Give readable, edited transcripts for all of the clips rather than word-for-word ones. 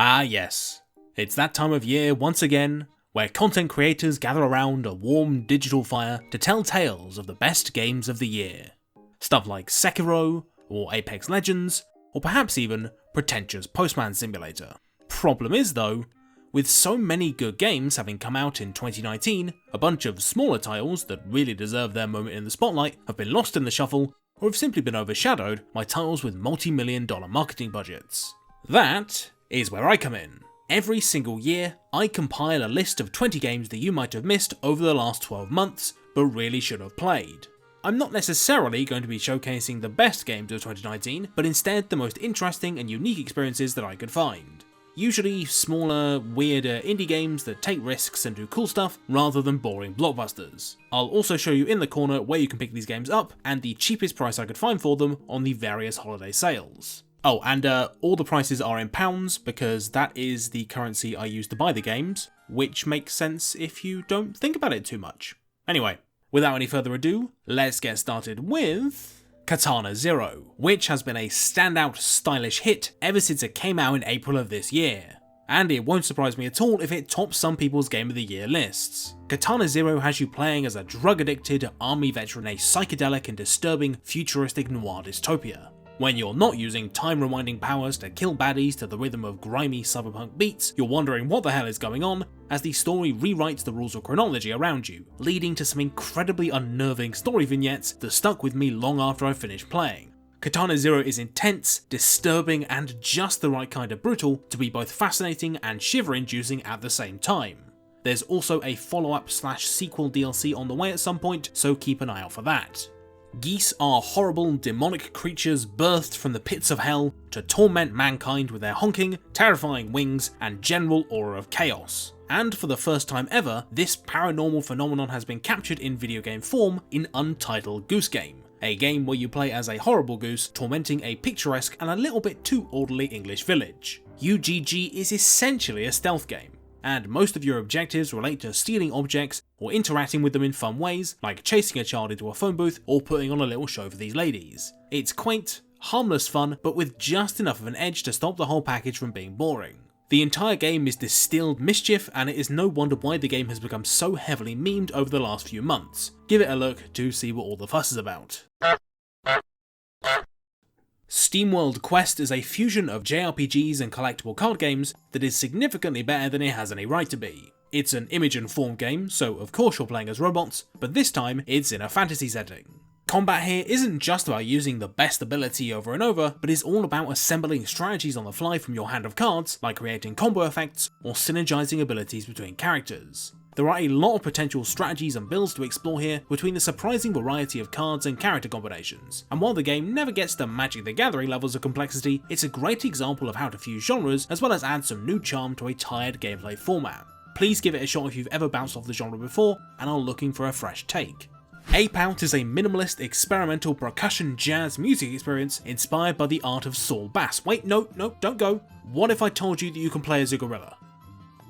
Ah yes, it's that time of year once again, where content creators gather around a warm digital fire to tell tales of the best games of the year. Stuff like Sekiro, or Apex Legends, or perhaps even pretentious Postman Simulator. Problem is though, with so many good games having come out in 2019, a bunch of smaller titles that really deserve their moment in the spotlight have been lost in the shuffle, or have simply been overshadowed by titles with multi-million-dollar marketing budgets. That is where I come in. Every single year, I compile a list of 20 games that you might have missed over the last 12 months, but really should have played. I'm not necessarily going to be showcasing the best games of 2019, but instead the most interesting and unique experiences that I could find. Usually smaller, weirder indie games that take risks and do cool stuff rather than boring blockbusters. I'll also show you in the corner where you can pick these games up and the cheapest price I could find for them on the various holiday sales. Oh, and all the prices are in pounds because that is the currency I use to buy the games, which makes sense if you don't think about it too much. Anyway, without any further ado, let's get started with Katana Zero, which has been a standout stylish hit ever since it came out in April of this year. And it won't surprise me at all if it tops some people's Game of the Year lists. Katana Zero has you playing as a drug-addicted army veteran in a psychedelic and disturbing futuristic noir dystopia. When you're not using time-rewinding powers to kill baddies to the rhythm of grimy cyberpunk beats, you're wondering what the hell is going on as the story rewrites the rules of chronology around you, leading to some incredibly unnerving story vignettes that stuck with me long after I finished playing. Katana Zero is intense, disturbing, and just the right kind of brutal to be both fascinating and shiver-inducing at the same time. There's also a follow-up/sequel DLC on the way at some point, so keep an eye out for that. Geese are horrible, demonic creatures birthed from the pits of hell to torment mankind with their honking, terrifying wings, and general aura of chaos. And for the first time ever, this paranormal phenomenon has been captured in video game form in Untitled Goose Game, a game where you play as a horrible goose tormenting a picturesque and a little bit too orderly English village. UGG is essentially a stealth game, and most of your objectives relate to stealing objects or interacting with them in fun ways, like chasing a child into a phone booth or putting on a little show for these ladies. It's quaint, harmless fun, but with just enough of an edge to stop the whole package from being boring. The entire game is distilled mischief, and it is no wonder why the game has become so heavily memed over the last few months. Give it a look to see what all the fuss is about. SteamWorld Quest is a fusion of JRPGs and collectible card games that is significantly better than it has any right to be. It's an image and form game, so of course you're playing as robots, but this time it's in a fantasy setting. Combat here isn't just about using the best ability over and over, but is all about assembling strategies on the fly from your hand of cards, like creating combo effects or synergizing abilities between characters. There are a lot of potential strategies and builds to explore here between the surprising variety of cards and character combinations, and while the game never gets to Magic the Gathering levels of complexity, it's a great example of how to fuse genres as well as add some new charm to a tired gameplay format. Please give it a shot if you've ever bounced off the genre before and are looking for a fresh take. Ape Out is a minimalist, experimental percussion jazz music experience inspired by the art of Saul Bass. Wait, no, don't go. What if I told you that you can play as a gorilla?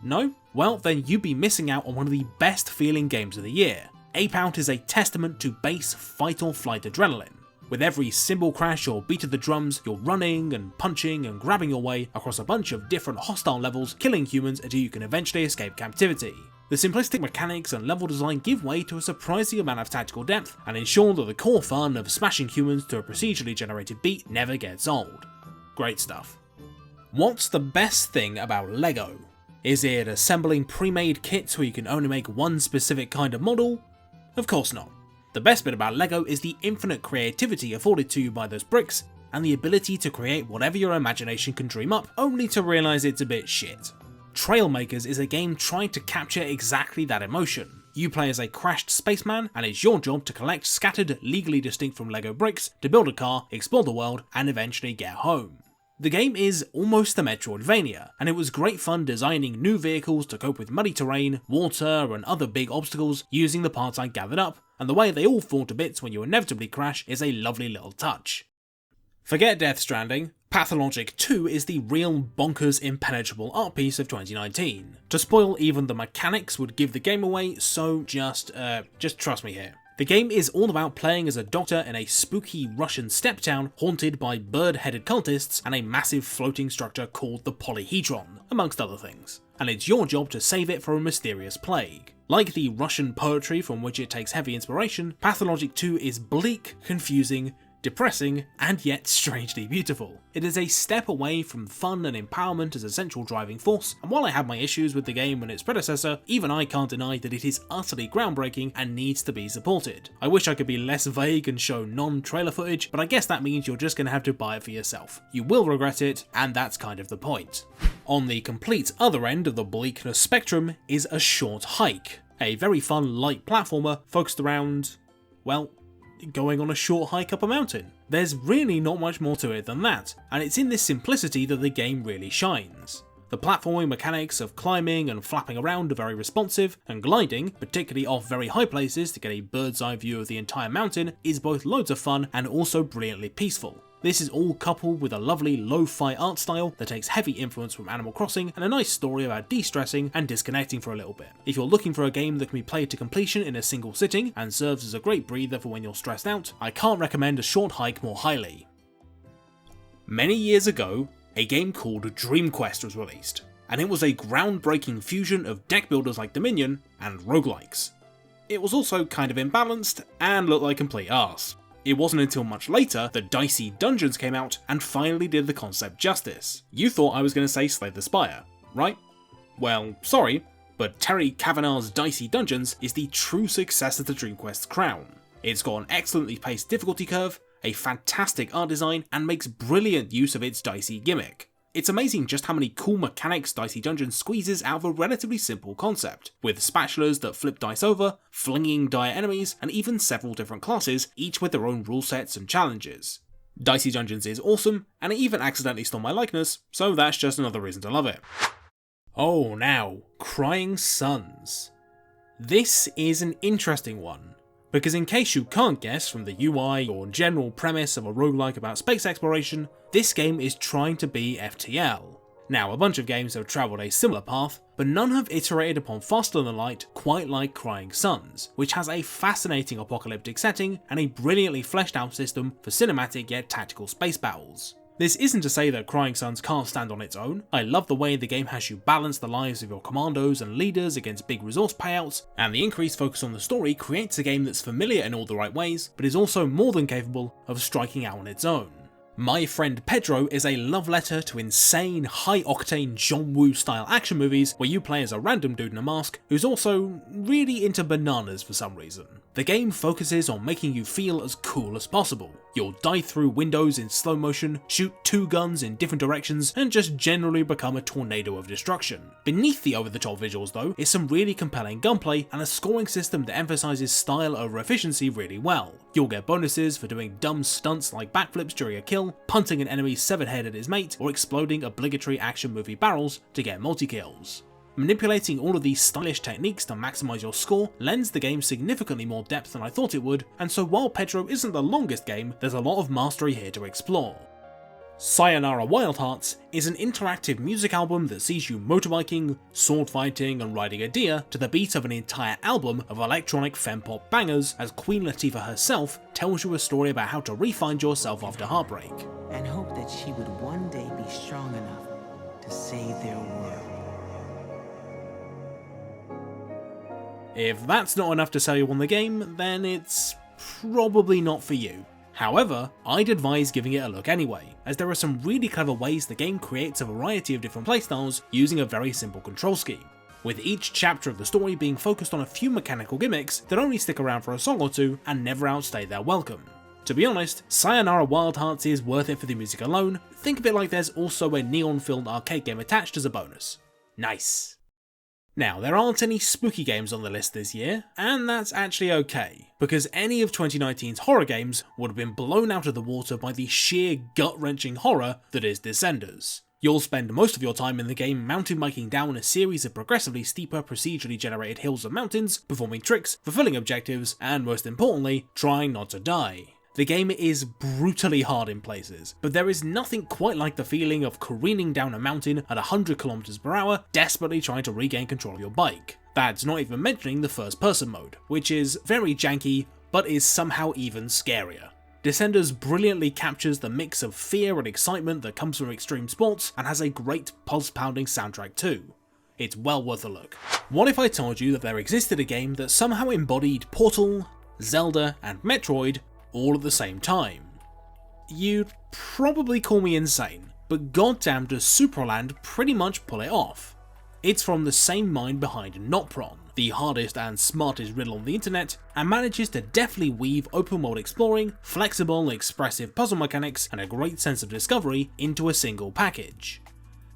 No? Well, then you'd be missing out on one of the best feeling games of the year. Ape Out is a testament to bass fight or flight adrenaline. With every cymbal crash or beat of the drums, you're running and punching and grabbing your way across a bunch of different hostile levels, killing humans until you can eventually escape captivity. The simplistic mechanics and level design give way to a surprising amount of tactical depth and ensure that the core fun of smashing humans to a procedurally generated beat never gets old. Great stuff. What's the best thing about LEGO? Is it assembling pre-made kits where you can only make one specific kind of model? Of course not. The best bit about LEGO is the infinite creativity afforded to you by those bricks, and the ability to create whatever your imagination can dream up, only to realise it's a bit shit. Trailmakers is a game trying to capture exactly that emotion. You play as a crashed spaceman, and it's your job to collect scattered, legally distinct from LEGO bricks to build a car, explore the world, and eventually get home. The game is almost a Metroidvania, and it was great fun designing new vehicles to cope with muddy terrain, water, and other big obstacles using the parts I gathered up, and the way they all fall to bits when you inevitably crash is a lovely little touch. Forget Death Stranding, Pathologic 2 is the real bonkers impenetrable art piece of 2019. To spoil even the mechanics would give the game away, so just trust me here. The game is all about playing as a doctor in a spooky Russian steppe town haunted by bird-headed cultists and a massive floating structure called the Polyhedron. amongst other things, and it's your job to save it from a mysterious plague. Like the Russian poetry from which it takes heavy inspiration, Pathologic 2 is bleak, confusing, depressing, and yet strangely beautiful. It is a step away from fun and empowerment as a central driving force, and while I have my issues with the game and its predecessor, even I can't deny that it is utterly groundbreaking and needs to be supported. I wish I could be less vague and show non-trailer footage, but I guess that means you're just going to have to buy it for yourself. You will regret it, and that's kind of the point. On the complete other end of the bleakness spectrum is A Short Hike, a very fun light platformer focused around, well, going on a short hike up a mountain. There's really not much more to it than that, and it's in this simplicity that the game really shines. The platforming mechanics of climbing and flapping around are very responsive, and gliding, particularly off very high places to get a bird's eye view of the entire mountain, is both loads of fun and also brilliantly peaceful. This is all coupled with a lovely lo-fi art style that takes heavy influence from Animal Crossing and a nice story about de-stressing and disconnecting for a little bit. If you're looking for a game that can be played to completion in a single sitting and serves as a great breather for when you're stressed out, I can't recommend A Short Hike more highly. Many years ago, a game called Dream Quest was released, and it was a groundbreaking fusion of deck builders like Dominion and roguelikes. It was also kind of imbalanced and looked like complete arse. It wasn't until much later that Dicey Dungeons came out and finally did the concept justice. You thought I was going to say Slay the Spire, right? Well, sorry, but Terry Kavanagh's Dicey Dungeons is the true successor to Dream Quest's crown. It's got an excellently paced difficulty curve, a fantastic art design, and makes brilliant use of its dicey gimmick. It's amazing just how many cool mechanics Dicey Dungeons squeezes out of a relatively simple concept, with spatulas that flip dice over, flinging dire enemies, and even several different classes, each with their own rule sets and challenges. Dicey Dungeons is awesome, and it even accidentally stole my likeness, so that's just another reason to love it. Oh, now, Crying Suns. This is an interesting one, because in case you can't guess from the UI or general premise of a roguelike about space exploration, this game is trying to be FTL. Now, a bunch of games have travelled a similar path, but none have iterated upon Faster Than Light quite like Crying Suns, which has a fascinating apocalyptic setting and a brilliantly fleshed out system for cinematic yet tactical space battles. This isn't to say that Crying Suns can't stand on its own. I love the way the game has you balance the lives of your commandos and leaders against big resource payouts, and the increased focus on the story creates a game that's familiar in all the right ways, but is also more than capable of striking out on its own. My Friend Pedro is a love letter to insane, high-octane John Woo style action movies where you play as a random dude in a mask who's also really into bananas for some reason. The game focuses on making you feel as cool as possible. You'll dive through windows in slow motion, shoot two guns in different directions, and just generally become a tornado of destruction. Beneath the over-the-top visuals though, is some really compelling gunplay and a scoring system that emphasises style over efficiency really well. You'll get bonuses for doing dumb stunts like backflips during a kill, punting an enemy's severed head at his mate, or exploding obligatory action movie barrels to get multi-kills. Manipulating all of these stylish techniques to maximise your score lends the game significantly more depth than I thought it would, and so while Pedro isn't the longest game, there's a lot of mastery here to explore. Sayonara Wild Hearts is an interactive music album that sees you motorbiking, sword fighting and riding a deer to the beat of an entire album of electronic fempop bangers as Queen Latifah herself tells you a story about how to re-find yourself after heartbreak. And hope that she would one day be strong enough to save their world. If that's not enough to sell you on the game, then it's probably not for you. However, I'd advise giving it a look anyway, as there are some really clever ways the game creates a variety of different playstyles using a very simple control scheme, with each chapter of the story being focused on a few mechanical gimmicks that only stick around for a song or two and never outstay their welcome. To be honest, Sayonara Wild Hearts is worth it for the music alone. Think of it like there's also a neon-filled arcade game attached as a bonus. Nice. Now, there aren't any spooky games on the list this year, and that's actually okay, because any of 2019's horror games would have been blown out of the water by the sheer gut-wrenching horror that is Descenders. You'll spend most of your time in the game mountain biking down a series of progressively steeper procedurally generated hills and mountains, performing tricks, fulfilling objectives, and most importantly, trying not to die. The game is brutally hard in places, but there is nothing quite like the feeling of careening down a mountain at 100 km per hour, desperately trying to regain control of your bike. That's not even mentioning the first person mode, which is very janky, but is somehow even scarier. Descenders brilliantly captures the mix of fear and excitement that comes from extreme sports and has a great pulse-pounding soundtrack too. It's well worth a look. What if I told you that there existed a game that somehow embodied Portal, Zelda, and Metroid all at the same time? You'd probably call me insane, but goddamn does Supraland pretty much pull it off. It's from the same mind behind Notpron, the hardest and smartest riddle on the internet, and manages to deftly weave open world exploring, flexible, expressive puzzle mechanics, and a great sense of discovery into a single package.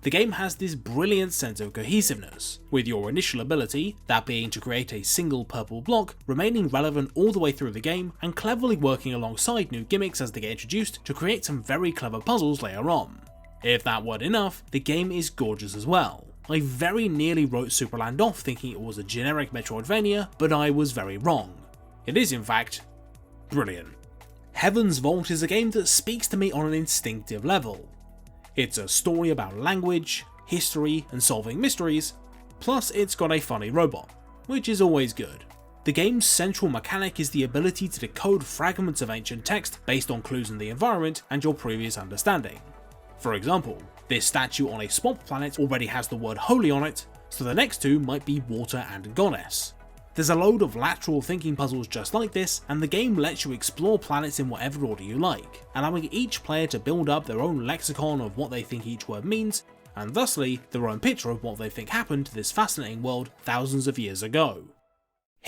The game has this brilliant sense of cohesiveness, with your initial ability, that being to create a single purple block, remaining relevant all the way through the game and cleverly working alongside new gimmicks as they get introduced to create some very clever puzzles later on. If that weren't enough, the game is gorgeous as well. I very nearly wrote Supraland off thinking it was a generic Metroidvania, but I was very wrong. It is in fact brilliant. Heaven's Vault is a game that speaks to me on an instinctive level. It's a story about language, history, and solving mysteries, plus it's got a funny robot, which is always good. The game's central mechanic is the ability to decode fragments of ancient text based on clues in the environment and your previous understanding. For example, this statue on a swamp planet already has the word holy on it, so the next two might be water and goddess. There's a load of lateral thinking puzzles just like this, and the game lets you explore planets in whatever order you like, allowing each player to build up their own lexicon of what they think each word means, and thusly their own picture of what they think happened to this fascinating world thousands of years ago.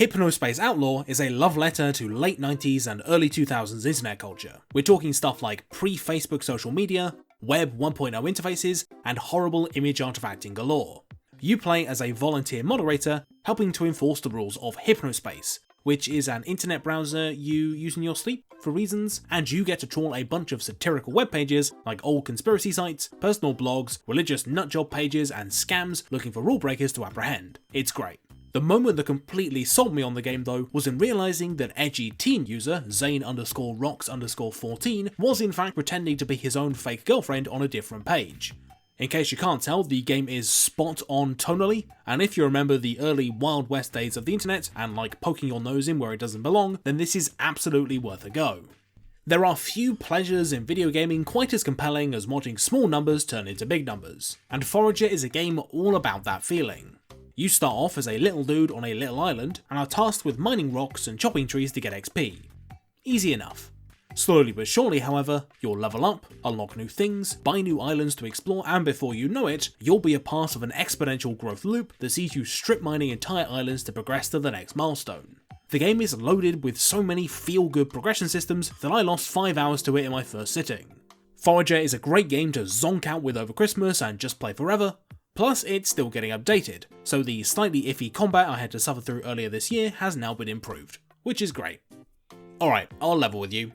Hypnospace Outlaw is a love letter to late 90s and early 2000s internet culture. We're talking stuff like pre-Facebook social media, Web 1.0 interfaces, and horrible image artifacting galore. You play as a volunteer moderator, helping to enforce the rules of Hypnospace, which is an internet browser you use in your sleep for reasons, and you get to trawl a bunch of satirical web pages like old conspiracy sites, personal blogs, religious nutjob pages, and scams looking for rule breakers to apprehend. It's great. The moment that completely sold me on the game though was in realising that edgy teen user Zane_Rocks_14 was in fact pretending to be his own fake girlfriend on a different page. In case you can't tell, the game is spot on tonally, and if you remember the early Wild West days of the internet and like poking your nose in where it doesn't belong, then this is absolutely worth a go. There are few pleasures in video gaming quite as compelling as watching small numbers turn into big numbers, and Forager is a game all about that feeling. You start off as a little dude on a little island and are tasked with mining rocks and chopping trees to get XP. Easy enough. Slowly but surely, however, you'll level up, unlock new things, buy new islands to explore, and before you know it, you'll be a part of an exponential growth loop that sees you strip mining entire islands to progress to the next milestone. The game is loaded with so many feel-good progression systems that I lost 5 hours to it in my first sitting. Forager is a great game to zonk out with over Christmas and just play forever, plus it's still getting updated, so the slightly iffy combat I had to suffer through earlier this year has now been improved, which is great. Alright, I'll level with you.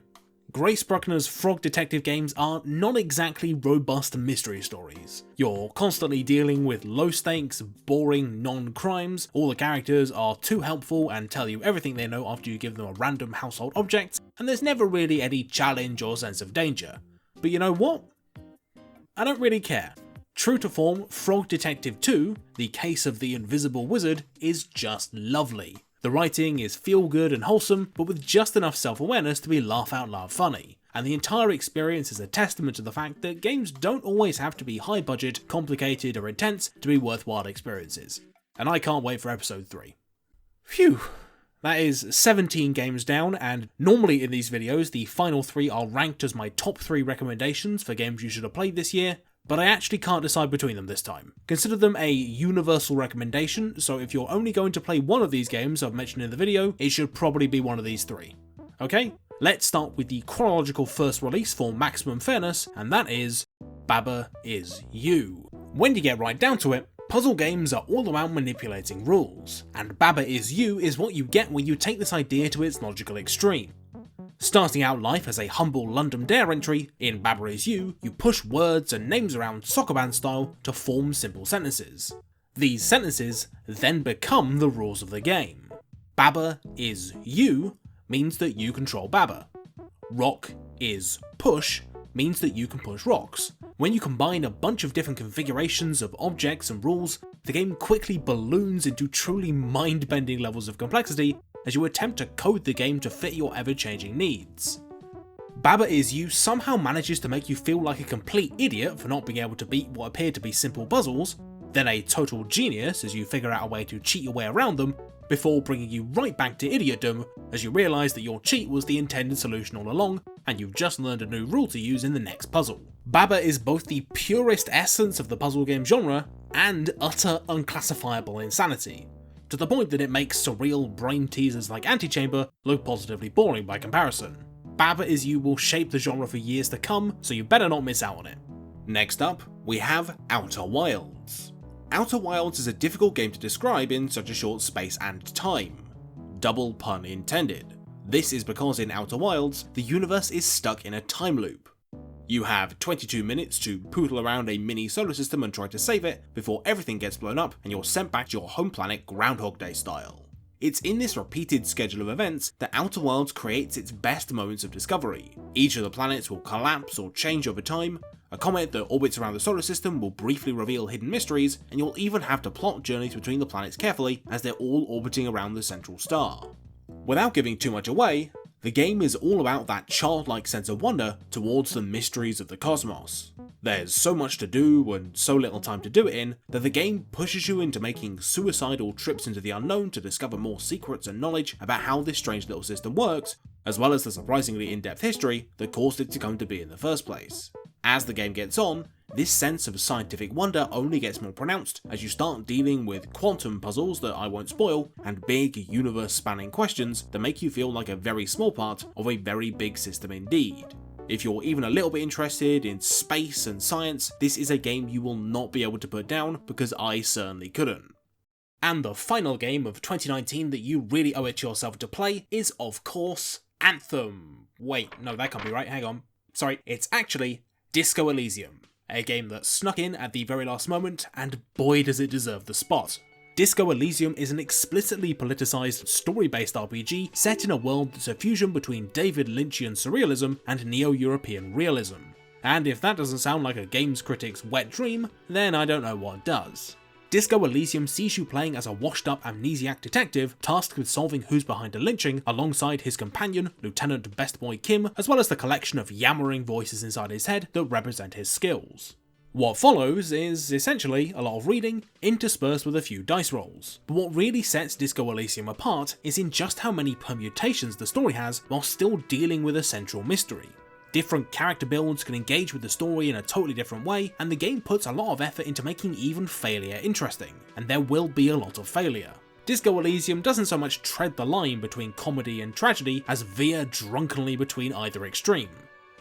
Grace Bruckner's Frog Detective games are not exactly robust mystery stories. You're constantly dealing with low stakes, boring non-crimes, all the characters are too helpful and tell you everything they know after you give them a random household object, and there's never really any challenge or sense of danger. But you know what? I don't really care. True to form, Frog Detective 2, The Case of the Invisible Wizard, is just lovely. The writing is feel-good and wholesome, but with just enough self-awareness to be laugh-out-loud funny, and the entire experience is a testament to the fact that games don't always have to be high-budget, complicated, or intense to be worthwhile experiences. And I can't wait for episode 3. Phew! That is 17 games down, and normally in these videos the final 3 are ranked as my top 3 recommendations for games you should have played this year, but I actually can't decide between them this time. Consider them a universal recommendation, so if you're only going to play one of these games I've mentioned in the video, it should probably be one of these 3. Okay, let's start with the chronological first release for maximum fairness, and that is Baba Is You. When you get right down to it, puzzle games are all about manipulating rules, and Baba Is You is what you get when you take this idea to its logical extreme. Starting out life as a humble London Dare entry, in Baba Is You, you push words and names around soccer band style to form simple sentences. These sentences then become the rules of the game. Baba Is You means that you control Baba. Rock is push means that you can push rocks. When you combine a bunch of different configurations of objects and rules, the game quickly balloons into truly mind-bending levels of complexity as you attempt to code the game to fit your ever-changing needs. Baba Is You somehow manages to make you feel like a complete idiot for not being able to beat what appear to be simple puzzles, then a total genius as you figure out a way to cheat your way around them, before bringing you right back to idiotdom as you realise that your cheat was the intended solution all along, and you've just learned a new rule to use in the next puzzle. Baba is both the purest essence of the puzzle game genre, and utter unclassifiable insanity, to the point that it makes surreal brain teasers like Antichamber look positively boring by comparison. Baba Is You will shape the genre for years to come, so you better not miss out on it. Next up, we have Outer Wilds. Outer Wilds is a difficult game to describe in such a short space and time. Double pun intended. This is because in Outer Wilds, the universe is stuck in a time loop. You have 22 minutes to poodle around a mini solar system and try to save it before everything gets blown up and you're sent back to your home planet Groundhog Day style. It's in this repeated schedule of events that Outer Wilds creates its best moments of discovery. Each of the planets will collapse or change over time, a comet that orbits around the solar system will briefly reveal hidden mysteries, and you'll even have to plot journeys between the planets carefully as they're all orbiting around the central star. Without giving too much away, the game is all about that childlike sense of wonder towards the mysteries of the cosmos. There's so much to do and so little time to do it in that the game pushes you into making suicidal trips into the unknown to discover more secrets and knowledge about how this strange little system works, as well as the surprisingly in-depth history that caused it to come to be in the first place. As the game gets on, this sense of scientific wonder only gets more pronounced as you start dealing with quantum puzzles that I won't spoil, and big universe-spanning questions that make you feel like a very small part of a very big system indeed. If you're even a little bit interested in space and science, this is a game you will not be able to put down, because I certainly couldn't. And the final game of 2019 that you really owe it to yourself to play is, of course, Anthem. Wait, no, that can't be right, hang on. Sorry, it's actually Disco Elysium, a game that snuck in at the very last moment, and boy does it deserve the spot. Disco Elysium is an explicitly politicised, story-based RPG set in a world that's a fusion between David Lynchian surrealism and neo-European realism. And if that doesn't sound like a games critic's wet dream, then I don't know what does. Disco Elysium sees you playing as a washed-up amnesiac detective tasked with solving who's behind a lynching alongside his companion, Lieutenant Best Boy Kim, as well as the collection of yammering voices inside his head that represent his skills. What follows is essentially a lot of reading, interspersed with a few dice rolls. But what really sets Disco Elysium apart is in just how many permutations the story has while still dealing with a central mystery. Different character builds can engage with the story in a totally different way, and the game puts a lot of effort into making even failure interesting, and there will be a lot of failure. Disco Elysium doesn't so much tread the line between comedy and tragedy as veer drunkenly between either extreme.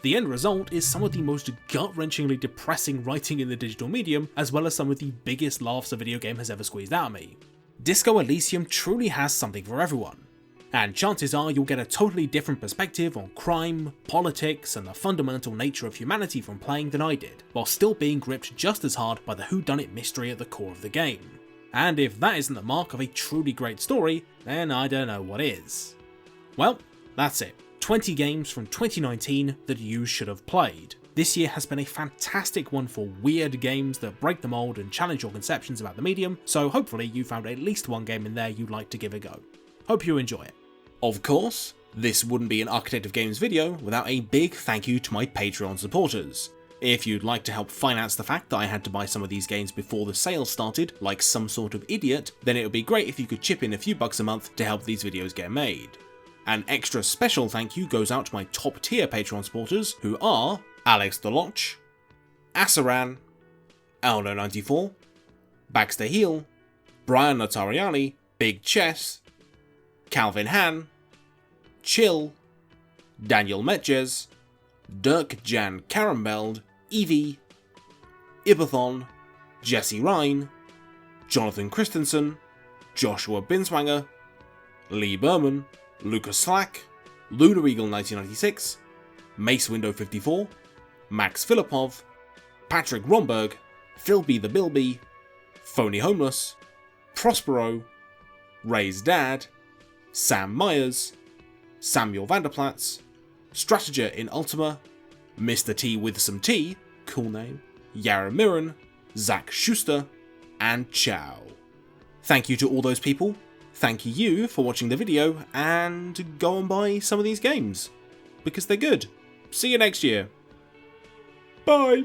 The end result is some of the most gut-wrenchingly depressing writing in the digital medium, as well as some of the biggest laughs a video game has ever squeezed out of me. Disco Elysium truly has something for everyone, and chances are you'll get a totally different perspective on crime, politics, and the fundamental nature of humanity from playing than I did, while still being gripped just as hard by the whodunit mystery at the core of the game. And if that isn't the mark of a truly great story, then I don't know what is. Well, that's it. 20 games from 2019 that you should have played. This year has been a fantastic one for weird games that break the mold and challenge your conceptions about the medium, so hopefully you found at least one game in there you'd like to give a go. Hope you enjoy it. Of course, this wouldn't be an Architect of Games video without a big thank you to my Patreon supporters. If you'd like to help finance the fact that I had to buy some of these games before the sale started, like some sort of idiot, then it would be great if you could chip in a few bucks a month to help these videos get made. An extra special thank you goes out to my top tier Patreon supporters, who are Alex Deloch, Asaran, Elno94, Baxter Heel, Brian Notariani, Big Chess, Calvin Han, Chill, Daniel Metjes, Dirk Jan Karambeld, Evie, Ibathon, Jesse Ryan, Jonathan Christensen, Joshua Binswanger, Lee Berman, Lucas Slack, Lunar Eagle 1996, Mace Window 54, Max Filipov, Patrick Romberg, Philby the Bilby, Phony Homeless, Prospero, Ray's Dad, Sam Myers, Samuel Vanderplatz, Strateger in Ultima, Mr. T with some T, cool name, Yara Mirren, Zach Schuster, and Chow. Thank you to all those people. Thank you for watching the video, and go and buy some of these games, because they're good. see you next year. Bye!